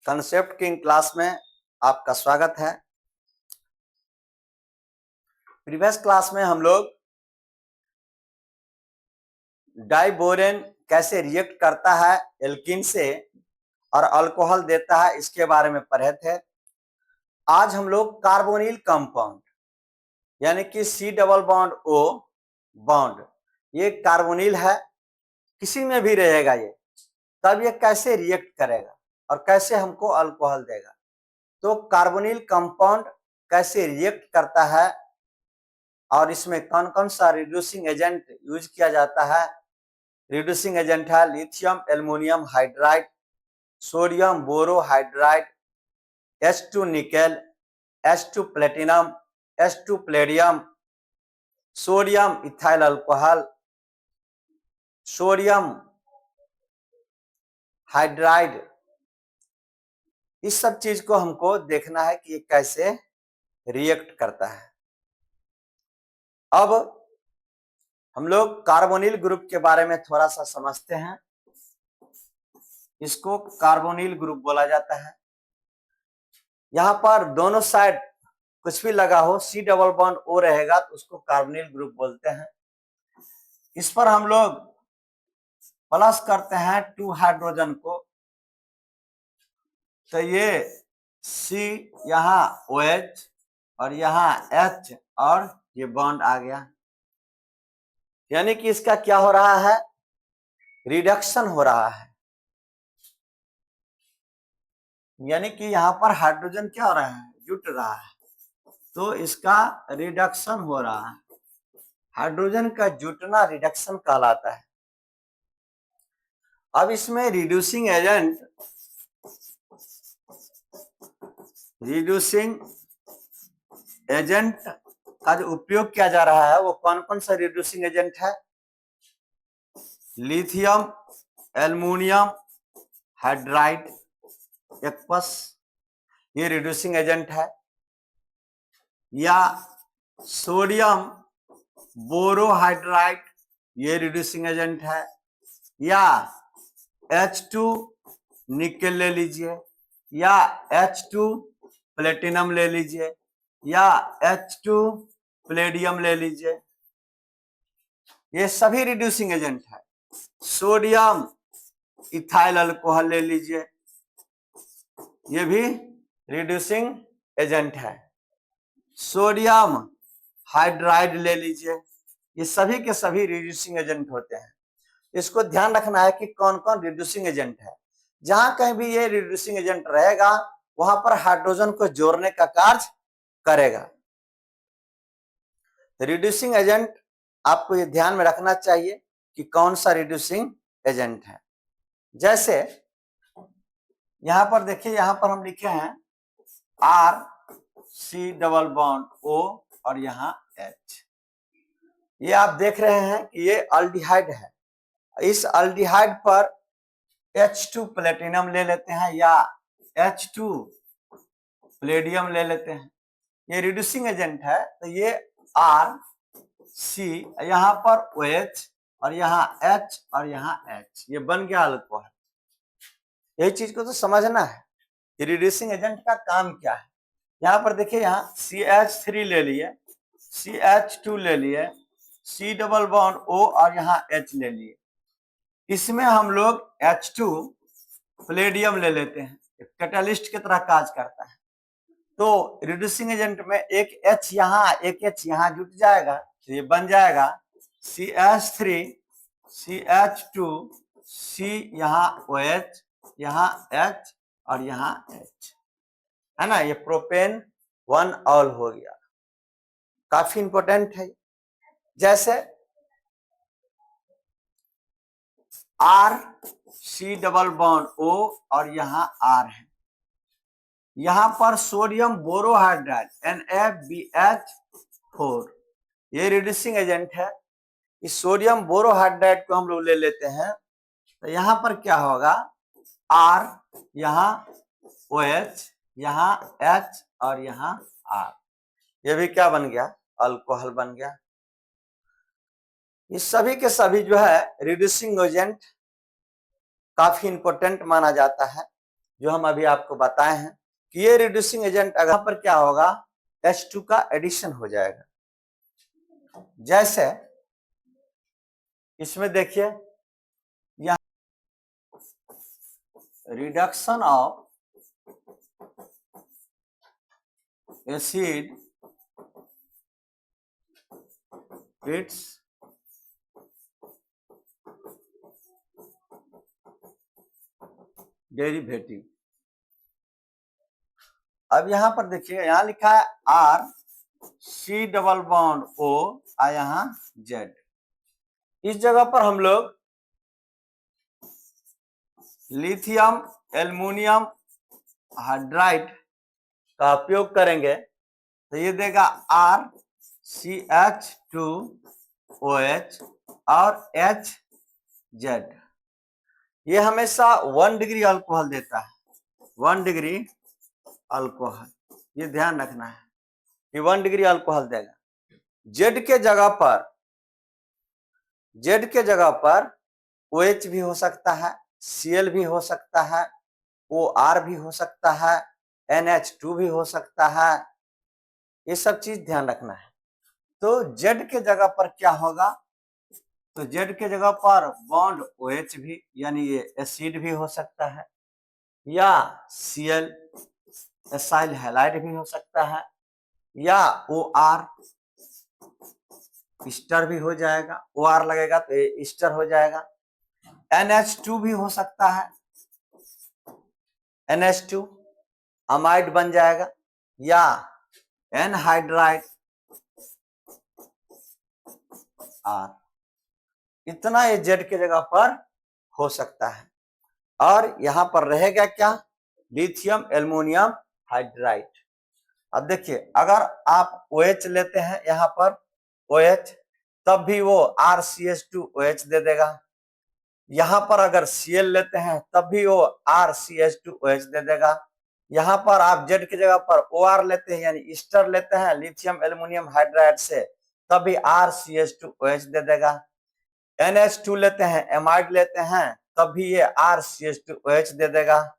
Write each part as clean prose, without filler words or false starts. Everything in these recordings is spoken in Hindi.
कंसेप्ट की क्लास में आपका स्वागत है। प्रीवियस क्लास में हम लोग डाइबोरेन कैसे रिएक्ट करता है एल्कीन से और अल्कोहल देता है, इसके बारे में पढ़े थे। आज हम लोग कार्बोनिल कंपाउंड यानी कि C double bond O bond, ये कार्बोनिल है, किसी में भी रहेगा ये, तब ये कैसे रिएक्ट करेगा और कैसे हमको अल्कोहल देगा। तो कार्बोनिल कंपाउंड कैसे रिएक्ट करता है और इसमें कौन कौन सा रिड्यूसिंग एजेंट यूज किया जाता है। रिड्यूसिंग एजेंट है lithium aluminium hydride, sodium borohydride, H2 nickel, H2 platinum, H2 Palladium, sodium ethyl alcohol, sodium hydride. इस सब चीज को हमको देखना है कि ये कैसे रिएक्ट करता है। अब हम लोग कार्बोनिल ग्रुप के बारे में थोड़ा सा समझते हैं। इसको कार्बोनिल ग्रुप बोला जाता है। यहां पर दोनों साइड कुछ भी लगा हो, C डबल बॉन्ड O रहेगा तो उसको कार्बोनिल ग्रुप बोलते हैं। इस पर हम लोग प्लस करते हैं 2 हाइड्रोजन को, तो ये C यहाँ OH और यहाँ H और ये बॉन्ड आ गया, यानी कि इसका क्या हो रहा है, रिडक्शन हो रहा है। यानी कि यहाँ पर हाइड्रोजन क्या हो रहा है, जुट रहा है, तो इसका रिडक्शन हो रहा है। हाइड्रोजन का जुटना रिडक्शन कहलाता है। अब इसमें रिड्यूसिंग एजेंट का जो उपयोग किया जा रहा है वो कौन कौन सा रिड्यूसिंग एजेंट है। लिथियम एल्युमिनियम हाइड्राइड एक्वस, ये रिड्यूसिंग एजेंट है। या सोडियम बोरोहाइड्राइड, ये रिड्यूसिंग एजेंट है। या H2 निकेल ले लीजिए, या H2 प्लेटिनम ले लीजिए, या H2 प्लेडियम ले लीजिए, ये सभी रिड्यूसिंग एजेंट है। सोडियम इथाइल अल्कोहल ले लीजिए, ये भी रिड्यूसिंग एजेंट है। सोडियम हाइड्राइड ले लीजिए, ये सभी के सभी रिड्यूसिंग एजेंट होते हैं। इसको ध्यान रखना है कि कौन कौन रिड्यूसिंग एजेंट है। जहां कहीं भी ये रिड्यूसिंग एजेंट रहेगा वहां पर हाइड्रोजन को जोड़ने का कार्य करेगा। रिड्यूसिंग एजेंट आपको ये ध्यान में रखना चाहिए कि कौन सा रिड्यूसिंग एजेंट है। जैसे यहां पर देखिए, यहां पर हम लिखे हैं C डबल बॉन्ड O और यहाँ H। ये आप देख रहे हैं कि ये अल्डिहाइड है। इस अल्डिहाइड पर H2 प्लेटिनम ले लेते हैं या H2 प्लेडियम ले लेते हैं, ये रिड्यूसिंग एजेंट है। तो ये C, यहाँ पर OH और यहाँ H और यहाँ H, ये बन गया अल्कोहल। यही चीज को तो समझना है कि रिड्यूसिंग एजेंट का काम क्या है। यहाँ पर देखिए, यहाँ CH3 ले लिए, CH2 ले लिए, C डबल बॉन्ड O और यहाँ H ले लिए। इसमें हम लोग H2 प्लेडियम ले लेते हैं, कैटालिस्ट की तरह काज करता है। तो रिड्यूसिंग एजेंट में एक H यहाँ एक H यहाँ जुट जाएगा, तो ये बन जाएगा CH3 CH2 C यहाँ OH यहाँ H और यहाँ H, है ना। ये प्रोपेन 1 ऑल हो गया, काफी इंपॉर्टेंट है। जैसे C डबल बॉन्ड O और यहाँ R है, यहाँ पर सोडियम बोरोहाइड्राइड NaBH4, ये रिड्यूसिंग एजेंट है। इस सोडियम बोरोहाइड्राइड को हम लोग ले लेते हैं, तो यहाँ पर क्या होगा, R यहाँ OH यहाँ H और यहाँ R, ये भी क्या बन गया, अल्कोहल बन गया। ये सभी के सभी जो है रिड्यूसिंग एजेंट काफी इंपॉर्टेंट माना जाता है। जो हम अभी आपको बताए हैं कि ये रिड्यूसिंग एजेंट अगर पर क्या होगा, H2 का एडिशन हो जाएगा। जैसे इसमें देखिए, यहाँ reduction of acid it's derivative. अब यहां पर देखिए, यहां लिखा है R≡C≡O और यहां Z। इस जगह पर हम लोग लिथियम एल्युमिनियम हाइड्राइड का उपयोग करेंगे तो ये देगा RCH2OH और HZ। ये हमेशा 1 डिग्री अल्कोहल देता है, 1 डिग्री अल्कोहल, ये ध्यान रखना है कि 1 डिग्री अल्कोहल देगा। Z के जगह पर OH भी हो सकता है, Cl भी हो सकता है, OR भी हो सकता है, NH2 भी हो सकता है। ये सब चीज ध्यान रखना है। तो Z के जगह पर क्या होगा, तो Z के जगह पर बॉन्ड OH भी, यानी ये एसिड भी हो सकता है, या Cl एसाइल हैलाइड भी हो सकता है, या OR ईस्टर भी हो जाएगा, OR लगेगा तो ये ईस्टर हो जाएगा। NH2 भी हो सकता है, NH2 अमाइड बन जाएगा, या एनहाइड्राइड R। इतना ये Z के जगह पर हो सकता है। और यहां पर रहेगा क्या, लिथियम एल्युमिनियम हाइड्राइड। अब देखिए, अगर आप OH लेते हैं यहां पर OH, तब भी वो RCH2OH दे देगा। यहां पर अगर Cl लेते हैं तब भी वो RCH2OH दे देगा। यहां पर आप Z की जगह पर OR लेते हैं, यानी ईस्टर लेते हैं लिथियम एल्युमिनियम हाइड्राइड से, तब भी RCH2OH दे देगा। NH2 लेते हैं, एमाइड लेते हैं, तब भी ये RCH2OH दे देगा।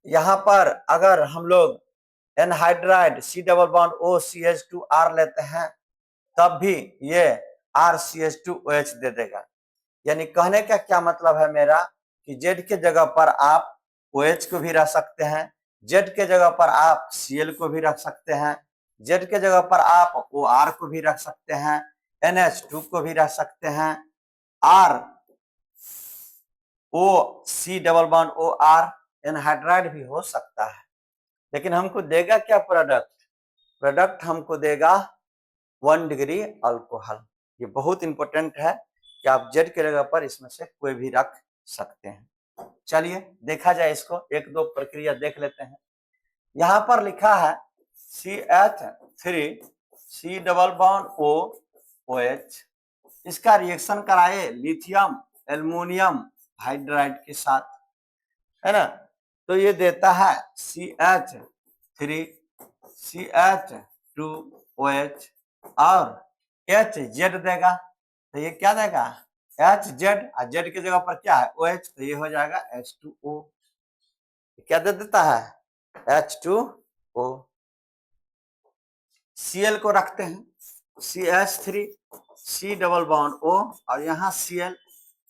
यहां पर अगर हम लोग एनहाइड्राइड C≡OCH2R लेते हैं, तब भी ये RCH2OH दे देगा। यानी कहने का क्या मतलब है मेरा, कि Z के जगह पर आप OH को भी रख सकते हैं, Z के जगह पर आप Cl को भी रख सकते हैं, Z के जगह पर आप OR को भी रख सकते हैं, NH2 को भी रख सकते हैं, ROC≡OR एनहाइड्राइड भी हो सकता है। लेकिन हमको देगा क्या प्रोडक्ट हमको देगा 1 डिग्री अल्कोहल। ये बहुत इंपॉर्टेंट है कि आप Z के जगह पर इसमें से कोई भी रख सकते हैं। चलिए देखा जाए इसको, एक दो प्रक्रिया देख लेते हैं। यहां पर लिखा है CH3C≡OOH, इसका रिएक्शन कराए लिथियम एल्युमिनियम हाइड्राइड के साथ, है ना। तो ये देता है CH3CH2OH और HZ देगा। तो ये क्या देगा, HZ, और Z की जगह पर क्या है OH, तो ये हो जाएगा H2O। क्या दे देता है, H2O। Cl को रखते हैं, CH3C≡O और यहाँ Cl,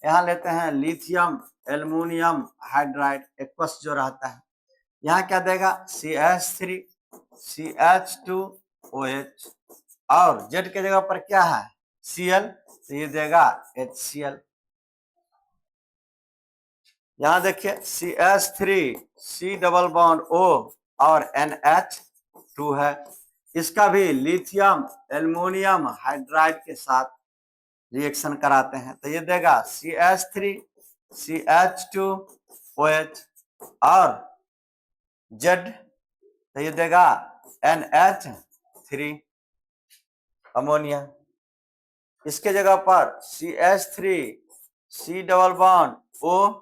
यहाँ लेते हैं लिथियम एल्युमिनियम हाइड्राइड एक्वस जो रहता है। यहाँ क्या देगा, CH3CH2OH और Z के जगह पर क्या है Cl, तो ये देगा HCl। यहाँ देखिए CH3C≡O और NH2 है, इसका भी लिथियम एल्युमिनियम हाइड्राइड के साथ रिएक्शन कराते हैं, तो ये देगा CH3CH2OH और Z, तो ये देगा NH3 अमोनिया। इसके जगह पर CH3C≡O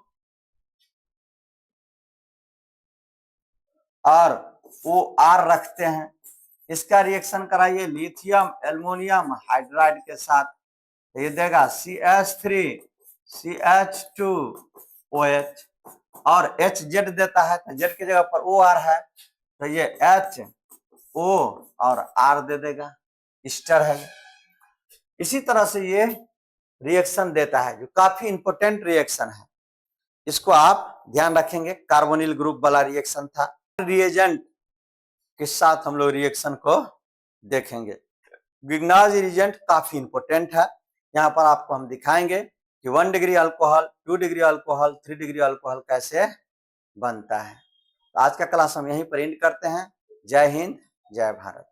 और OR रखते हैं, इसका रिएक्शन कराइए लिथियम एल्युमिनियम हाइड्राइड के साथ, ये देगा CH3CH2OH और HZ देता है तो Z की जगह पर OR है तो ये HO और R दे देगा, ईस्टर है। इसी तरह से ये रिएक्शन देता है जो काफी इंपॉर्टेंट रिएक्शन है, इसको आप ध्यान रखेंगे। कार्बोनिल ग्रुप वाला रिएक्शन था। रिएजेंट के साथ हम लोग रिएक्शन को देखेंगे। ग्रिग्नाज रिएजेंट काफी इंपॉर्टेंट है। यहाँ पर आपको हम दिखाएंगे कि 1 degree alcohol, 2 degree alcohol, 3 degree alcohol कैसे बनता है। तो आज का क्लास हम यहीं पर एंड करते हैं। जय हिंद, जय भारत।